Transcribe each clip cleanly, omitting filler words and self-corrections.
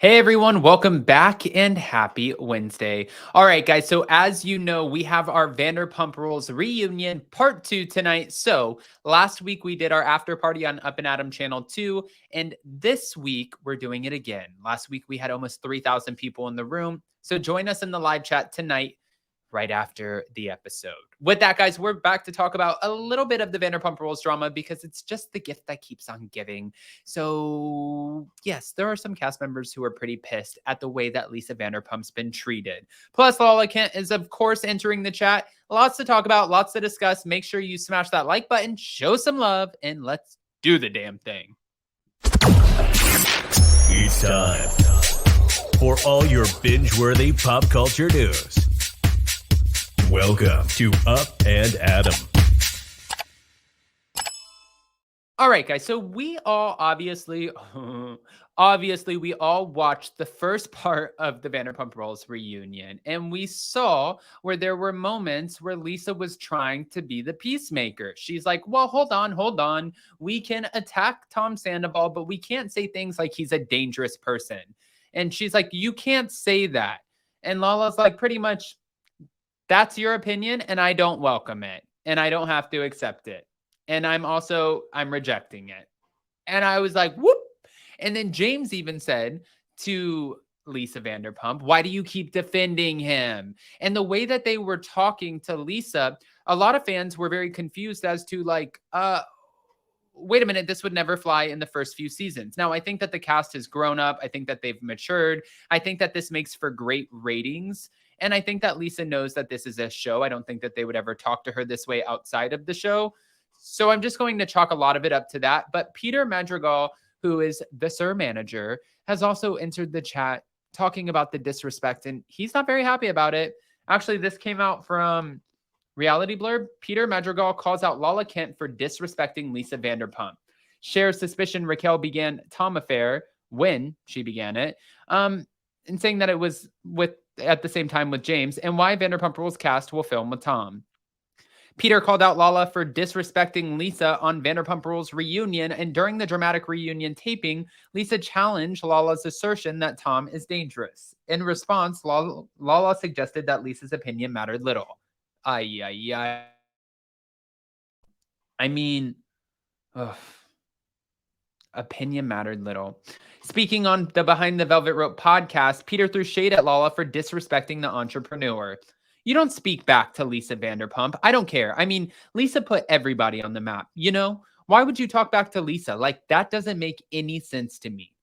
Hey everyone, welcome back and happy Wednesday. All right, guys. So, as you know, we have our Vanderpump Rules reunion part 2 tonight. So, last week we did our after party on Up and Adam channel 2, and this week we're doing it again. Last week we had almost 3,000 people in the room. So, join us in the live chat tonight right after the episode. With that, guys, we're back to talk about a little bit of the Vanderpump Rules drama because it's just the gift that keeps on giving. So, yes, there are some cast members who are pretty pissed at the way that Lisa Vanderpump's been treated. Plus, Lala Kent is, of course, entering the chat. Lots to talk about, lots to discuss. Make sure you smash that like button, show some love, and let's do the damn thing. It's time for all your binge-worthy pop culture news. Welcome to Up and Adam. All right, guys. So we all obviously we all watched the first part of the Vanderpump Rules reunion, and we saw where there were moments where Lisa was trying to be the peacemaker. She's like, "Well, hold on. We can attack Tom Sandoval, but we can't say things like he's a dangerous person." And she's like, "You can't say that." And Lala's like, pretty much, "That's your opinion, and I don't welcome it, and I don't have to accept it. And I'm rejecting it." And I was like, whoop. And then James even said to Lisa Vanderpump, "Why do you keep defending him?" And the way that they were talking to Lisa, a lot of fans were very confused as to like, wait a minute, this would never fly in the first few seasons. Now, I think that the cast has grown up. I think that they've matured. I think that this makes for great ratings. And I think that Lisa knows that this is a show. I don't think that they would ever talk to her this way outside of the show. So I'm just going to chalk a lot of it up to that. But Peter Madrigal, who is the Sir Manager, has also entered the chat talking about the disrespect, and he's not very happy about it. Actually, this came out from Reality Blurb. Peter Madrigal calls out Lala Kent for disrespecting Lisa Vanderpump. Shares suspicion Raquel began Tom affair when she began it, and saying that it was at the same time with James, and why Vanderpump Rules cast will film with Tom. Peter called out Lala for disrespecting Lisa on Vanderpump Rules reunion, and during the dramatic reunion taping, Lisa challenged Lala's assertion that Tom is dangerous. In response, Lala suggested that Lisa's opinion mattered little. I mean, ugh. Opinion mattered little. Speaking on the Behind the Velvet Rope podcast, Peter threw shade at Lala for disrespecting the entrepreneur. You don't speak back to Lisa Vanderpump. I don't care. I mean, Lisa put everybody on the map, you know? Why would you talk back to Lisa? Like, that doesn't make any sense to me.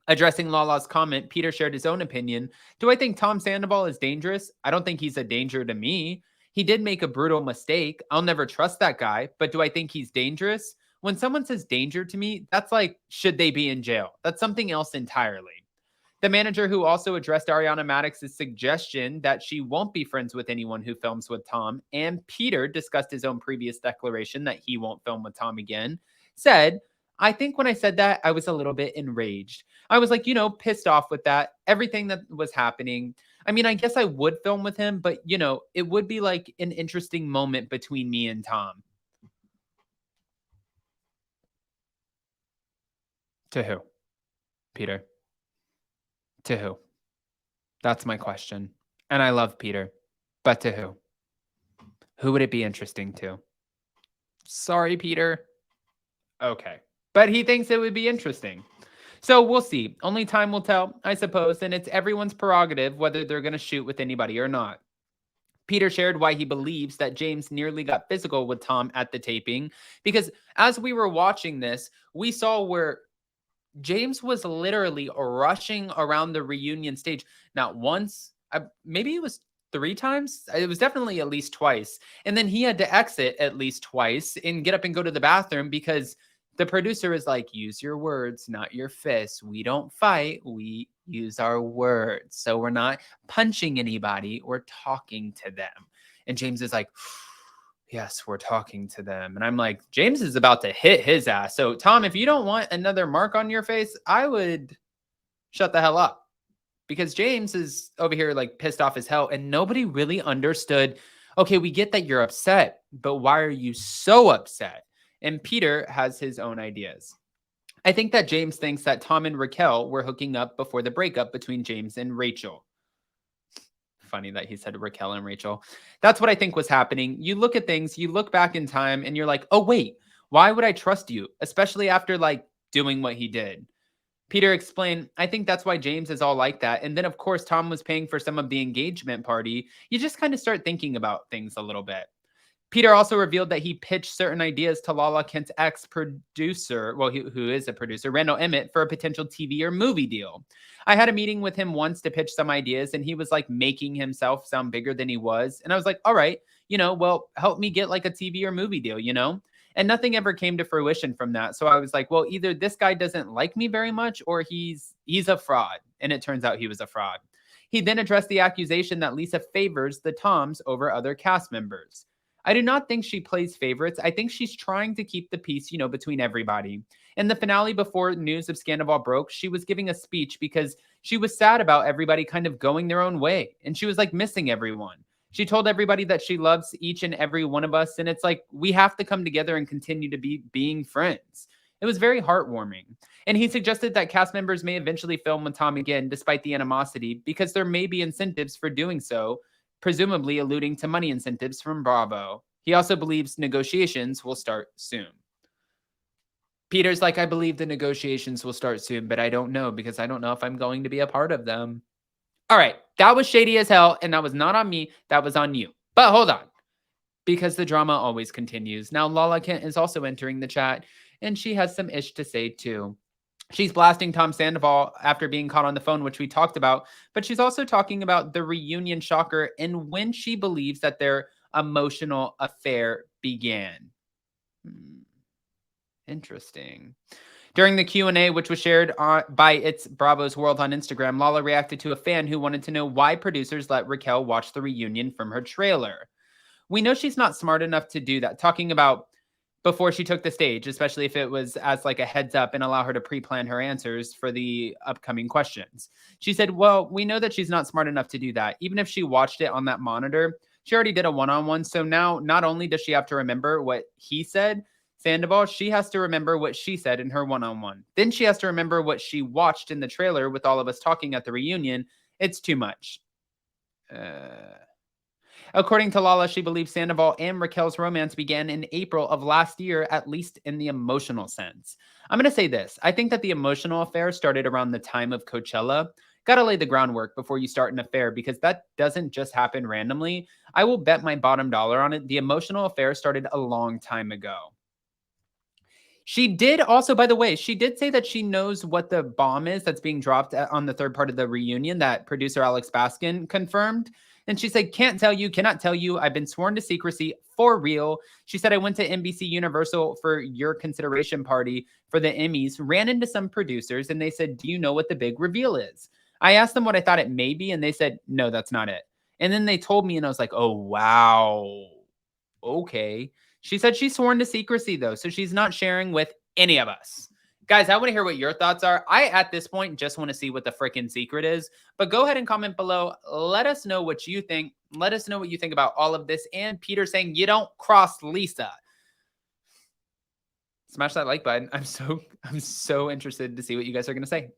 Addressing Lala's comment, Peter shared his own opinion. Do I think Tom Sandoval is dangerous? I don't think he's a danger to me. He did make a brutal mistake. I'll never trust that guy. But do I think he's dangerous? When someone says danger to me, that's like, should they be in jail? That's something else entirely. The manager, who also addressed Ariana Madix's suggestion that she won't be friends with anyone who films with Tom, and Peter discussed his own previous declaration that he won't film with Tom again, said, "I think when I said that, I was a little bit enraged. I was like, pissed off with that, everything that was happening. I mean, I guess I would film with him, but, it would be like an interesting moment between me and Tom." To who? Peter. To who? That's my question. And I love Peter. But to who? Who would it be interesting to? Sorry, Peter. Okay. But he thinks it would be interesting. So we'll see. Only time will tell, I suppose. And it's everyone's prerogative whether they're going to shoot with anybody or not. Peter shared why he believes that James nearly got physical with Tom at the taping. Because as we were watching this, we saw where James was literally rushing around the reunion stage. Not once, maybe it was 3 times. It was definitely at least twice. And then he had to exit at least twice and get up and go to the bathroom because the producer is like, "Use your words, not your fists. We don't fight. We use our words. So we're not punching anybody. We're talking to them." And James is like, "Yes, we're talking to them." And I'm like, James is about to hit his ass. So, Tom, if you don't want another mark on your face, I would shut the hell up. Because James is over here like pissed off as hell. And nobody really understood, okay, we get that you're upset, but why are you so upset? And Peter has his own ideas. I think that James thinks that Tom and Raquel were hooking up before the breakup between James and Rachel. Funny that he said Raquel and Rachel. That's what I think was happening. You look at things, you look back in time, and you're like, oh, wait, why would I trust you? Especially after like doing what he did. Peter explained, I think that's why James is all like that. And then, of course, Tom was paying for some of the engagement party. You just kind of start thinking about things a little bit. Peter also revealed that he pitched certain ideas to Lala Kent's ex-producer, well, who is a producer, Randall Emmett, for a potential TV or movie deal. I had a meeting with him once to pitch some ideas, and he was like making himself sound bigger than he was. And I was like, all right, well, help me get like a TV or movie deal. And nothing ever came to fruition from that. So I was like, well, either this guy doesn't like me very much or he's a fraud. And it turns out he was a fraud. He then addressed the accusation that Lisa favors the Toms over other cast members. I do not think she plays favorites. I think she's trying to keep the peace, between everybody. In the finale, before news of Sandoval broke, she was giving a speech because she was sad about everybody kind of going their own way. And she was like missing everyone. She told everybody that she loves each and every one of us. And it's like, we have to come together and continue to be being friends. It was very heartwarming. And he suggested that cast members may eventually film with Tom again, despite the animosity, because there may be incentives for doing so, presumably alluding to money incentives from Bravo. He also believes negotiations will start soon. Peter's like, I believe the negotiations will start soon, but I don't know because I don't know if I'm going to be a part of them. All right, that was shady as hell, and that was not on me. That was on you. But hold on, because the drama always continues. Now, Lala Kent is also entering the chat, and she has some ish to say too. She's blasting Tom Sandoval after being caught on the phone, which we talked about, but she's also talking about the reunion shocker and when she believes that their emotional affair began. Interesting. During the Q&A, which was shared by It's Bravo's World on Instagram, Lala reacted to a fan who wanted to know why producers let Raquel watch the reunion from her trailer. We know she's not smart enough to do that, talking about before she took the stage, especially if it was as like a heads up and allow her to pre-plan her answers for the upcoming questions. She said, well, we know that she's not smart enough to do that. Even if she watched it on that monitor, she already did a one-on-one. So now not only does she have to remember what he said, Sandoval, she has to remember what she said in her one-on-one. Then she has to remember what she watched in the trailer with all of us talking at the reunion. It's too much. According to Lala, she believes Sandoval and Raquel's romance began in April of last year, at least in the emotional sense. I'm going to say this. I think that the emotional affair started around the time of Coachella. Got to lay the groundwork before you start an affair because that doesn't just happen randomly. I will bet my bottom dollar on it. The emotional affair started a long time ago. She did also, by the way, she did say that she knows what the bomb is that's being dropped on the third part of the reunion that producer Alex Baskin confirmed. And she said, can't tell you, cannot tell you. I've been sworn to secrecy for real. She said, I went to NBC Universal for your consideration party for the Emmys, ran into some producers, and they said, do you know what the big reveal is? I asked them what I thought it may be, and they said, no, that's not it. And then they told me, and I was like, oh, wow. Okay. She said she's sworn to secrecy, though, so she's not sharing with any of us. Guys, I want to hear what your thoughts are. I, at this point, just want to see what the freaking secret is. But go ahead and comment below. Let us know what you think. Let us know what you think about all of this. And Peter saying, you don't cross Lisa. Smash that like button. I'm so interested to see what you guys are going to say.